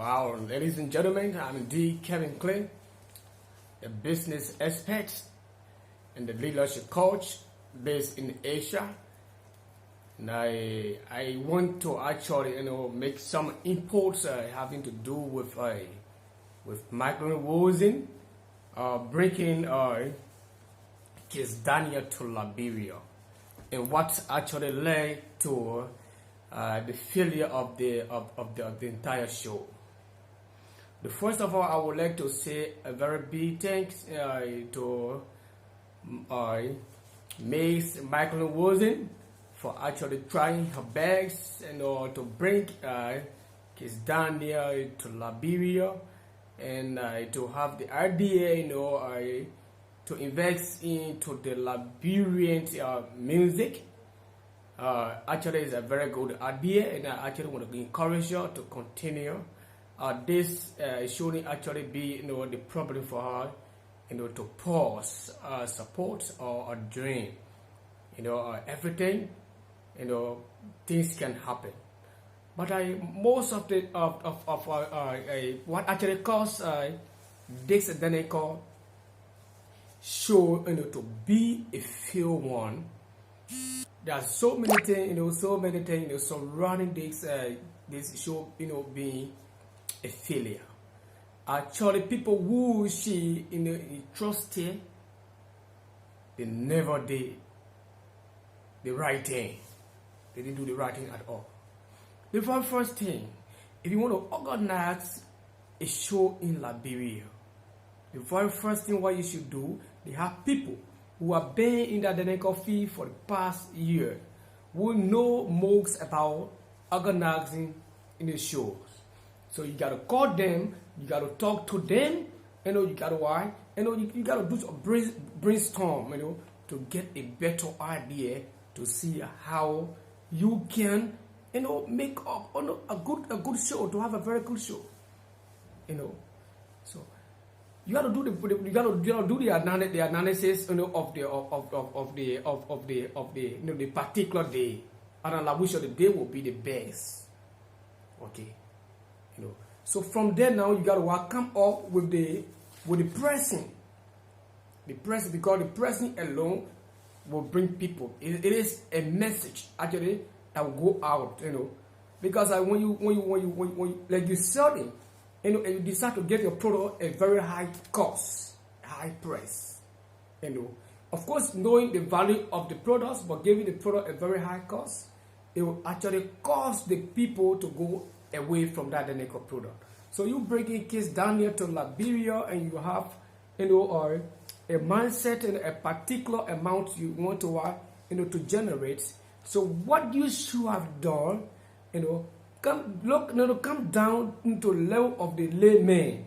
Wow, ladies and gentlemen, I'm D. Kevin Clay, a business expert and the leadership coach based in Asia. And I want to actually make some inputs having to do with microwaving, bringing Kizz to Liberia, and what actually led to the failure of the entire show. The first of all, I would like to say a very big thanks to Miss Michael Wozen for actually trying her best to bring Kizz to Liberia, and to have the idea to invest into the Liberian music. Actually, it's a very good idea, and I actually want to encourage you to continue. This shouldn't actually be the problem for her to pause support or dream. Everything things can happen, but most of the what actually caused this identical show to be a failed one. There are so many things, surrounding this show, being a failure. Actually, people who she trusted, they never did the right thing. They didn't do the right thing at all. The very first thing, if you want to organize a show in Liberia, the very first thing what you should do, they have people who have been in the identical field for the past year, who know most about organizing in the shows. So you gotta call them, you gotta talk to them, you gotta you gotta do a brainstorm, to get a better idea to see how you can, make up a good show, to have a very good show, So you gotta do the analysis of the particular day, and which of the day will be the best. Okay, So from there now you gotta come up with the pressing, because the pressing alone will bring people. It is a message actually that will go out, because when you like you sell it, and you decide to get your product at a very high cost, high price, of course knowing the value of the products, but giving the product a very high cost, it will actually cause the people to go away from that identical product. So you bring in Kizz to Liberia, and you have a mindset and a particular amount you want to generate. So what you should have done, come down into level of the layman,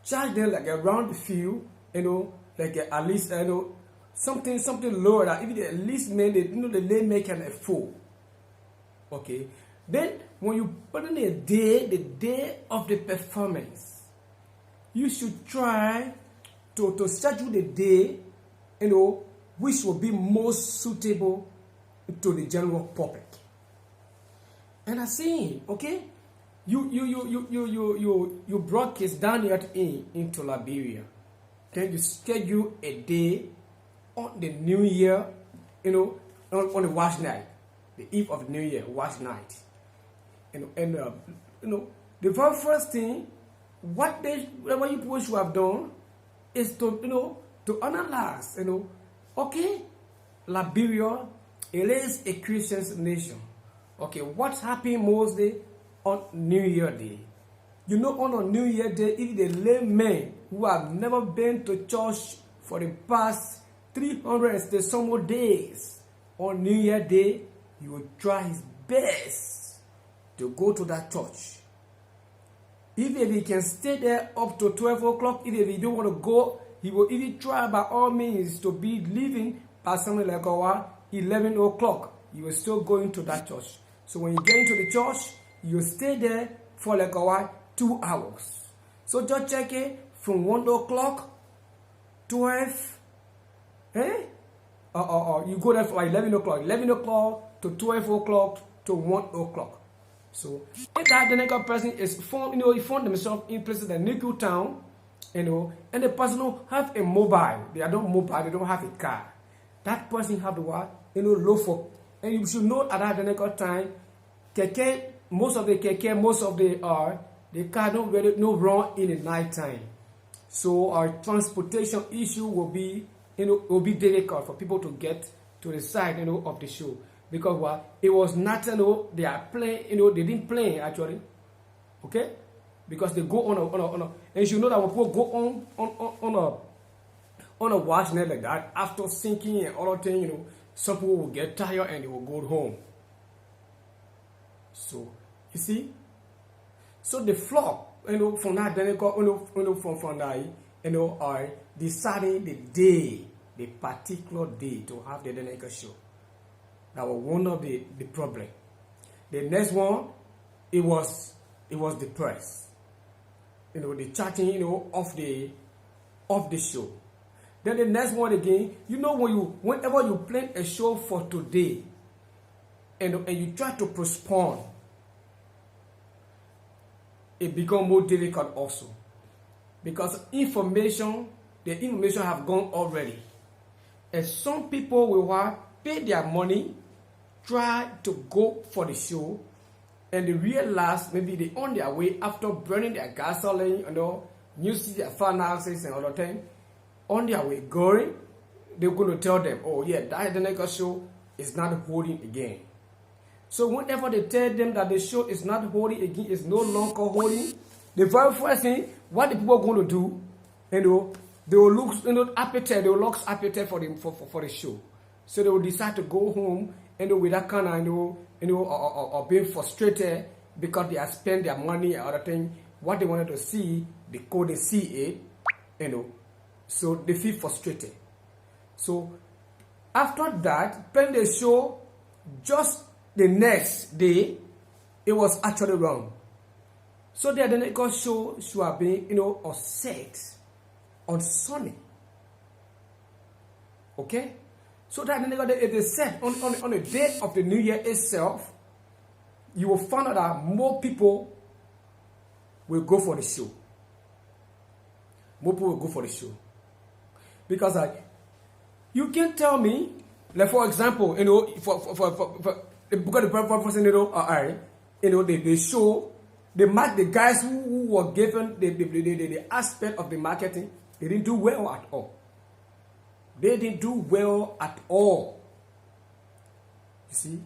charge them like around the field, like at least something lower that even at least the layman can afford. Okay, then when you put in the day of the performance, you should try to schedule the day, which will be most suitable to the general public. And I see, okay, you brought Kizz into Liberia. Then you schedule a day on the New Year, on the watch night, the eve of the New Year, watch night. The very first thing, what you people should have done is to analyze, okay, Liberia, it is a Christian nation. Okay, what's happening mostly on New Year Day? On a New Year Day, if the laymen who have never been to church for the past 300 and some more days, on New Year Day, he will try his best to go to that church. If he can stay there up to 12 o'clock, if he don't want to go, he will even try by all means to be leaving by something like 11 o'clock. You will still go into that church. So when you get into the church, you stay there for 2 hours. So just check it from 1 o'clock, 12, you go there for 11 o'clock to 12 o'clock to 1 o'clock. So if that identical person is found, he found themselves in places like Niku Town, and the person don't have a mobile, they are not mobile, they don't have a car. That person have the what? Low for, and you should know at that identical time, most of the car don't really no run in the night time. So our transportation issue will be difficult for people to get to the side of the show, because what it was not they are playing they didn't play actually, okay, because they go on a and you know that when people go on a watch net like that, after sinking and other things, some people will get tired and they will go home. So you see, so the flock from that from that are deciding the particular day to have the Deneka show. That was one of the problem. The next one, it was the press. The chatting of the show. Then the next one again, whenever you plan a show for today and you try to postpone, it becomes more difficult also, because the information have gone already, and some people will pay their money, try to go for the show, and they realize maybe they on their way after burning their gasoline, you see their finances and other things, on their way going, they're going to tell them, oh yeah, that Deneka show is not holding again. So whenever they tell them that the show is not holding again, is no longer holding, the very first thing, what the people are going to do, they will look appetite, they will lose appetite for the show. So they will decide to go home with that kind of or being frustrated because they have spent their money and other things. What they wanted to see, they couldn't see it, so they feel frustrated. So after that, when the show, just the next day, it was actually wrong. So the identical show should have been, set on Sunday. Okay? So that it is set on the day of the New Year itself, you will find out that more people will go for the show. More people will go for the show. Because you can tell me, like for example, for the Buga they show, the guys who were given the aspect of the marketing, they didn't do well at all. They didn't do well at all. You see?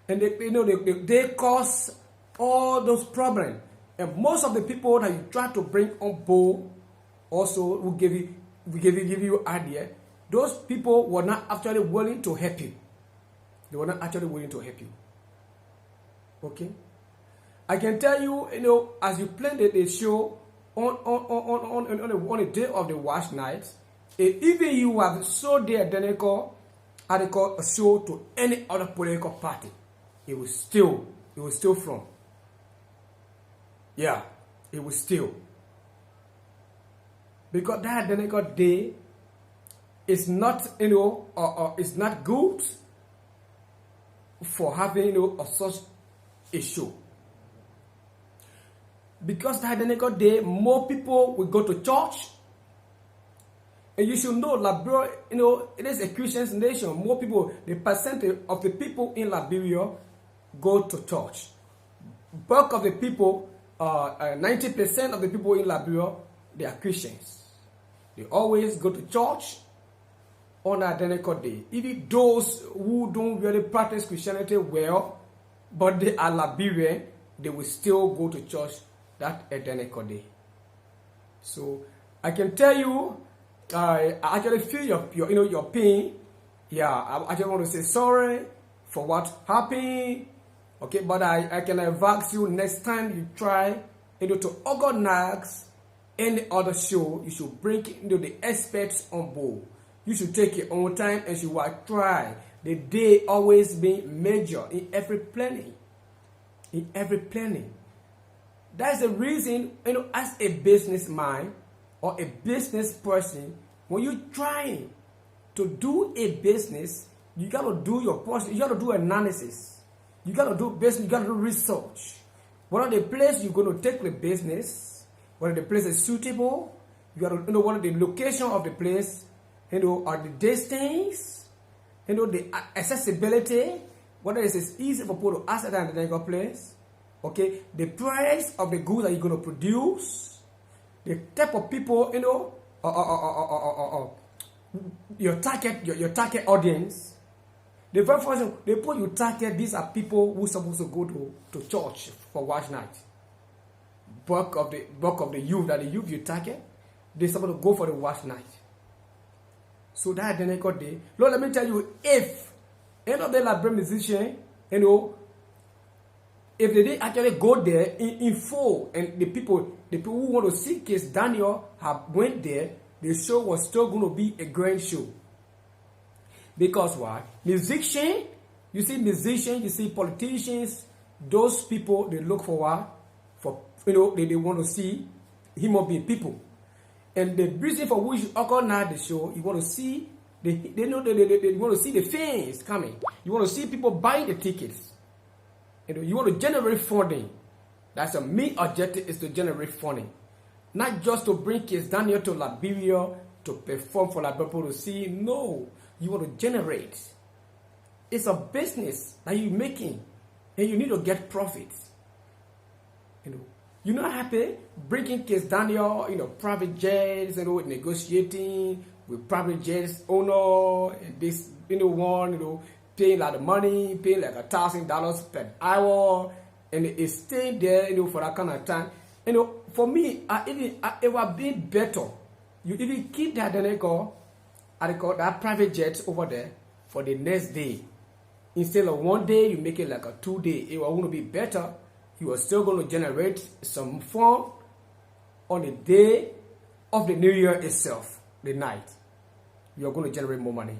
And they cause all those problems. And most of the people that you try to bring on board also will give you idea. Those people were not actually willing to help you. They were not actually willing to help you. Okay? I can tell you, as you plan the show on the day of the wash night, even you have sold the identical a show to any other political party, it will still from. Yeah, it will still. Because that identical day is not, it's not good for having, such a show. Because that identical day, more people will go to church. And you should know, Liberia, it is a Christian nation. More people, the percentage of the people in Liberia go to church. Bulk of the people, 90% of the people in Liberia, they are Christians. They always go to church on an identical day. Even those who don't really practice Christianity well, but they are Liberian, they will still go to church that identical day. So I can tell you, I actually feel your pain. Yeah, I just want to say sorry for what happened. Okay, but I can advise you, next time you try to organize any other show, you should bring the experts on board. You should take your own time and you will try. The day always being major in every planning. In every planning. That's the reason, as a businessman or a business person, when you're trying to do a business, you got to do your process, you got to do analysis. You got to do business, you got to do research. What are the place you're going to take the business? What are the places suitable? You got to know what are the location of the place. Are the distance. The accessibility. Whether it's easy for people to access at the place. Okay, the price of the goods that you're going to produce. The type of people, your target audience. The very first thing, the people you target, these are people who are supposed to go to church for watch night. Bulk of the youth, that the youth you target, they're supposed to go for the watch night. So that then I got there. Lord, let me tell you, if any of the Liberia musician, if they didn't actually go there in full, and the people who want to see Kizz Daniel have went there, the show was still going to be a grand show. Because why? You see politicians, those people, they look for what? They want to see human being people. And the reason for which you organize the show, you want to see, they want to see the fans coming. You want to see people buying the tickets. You want to generate funding. That's the main objective, is to generate funding. Not just to bring Kizz Daniel to Liberia to perform for Liberia people to see. No, you want to generate. It's a business that you're making, and you need to get profits. You're not happy bringing Kizz Daniel, private jets, negotiating with private jets owner, and this, one, paying like the money, paying like $1,000 per hour, and it's staying there, for that kind of time. For me, it would be better. You even keep that that private jet over there for the next day. Instead of one day, you make it like a 2 day. It will be better. You are still going to generate some fun on the day of the New Year itself, the night. You are going to generate more money.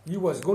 You was going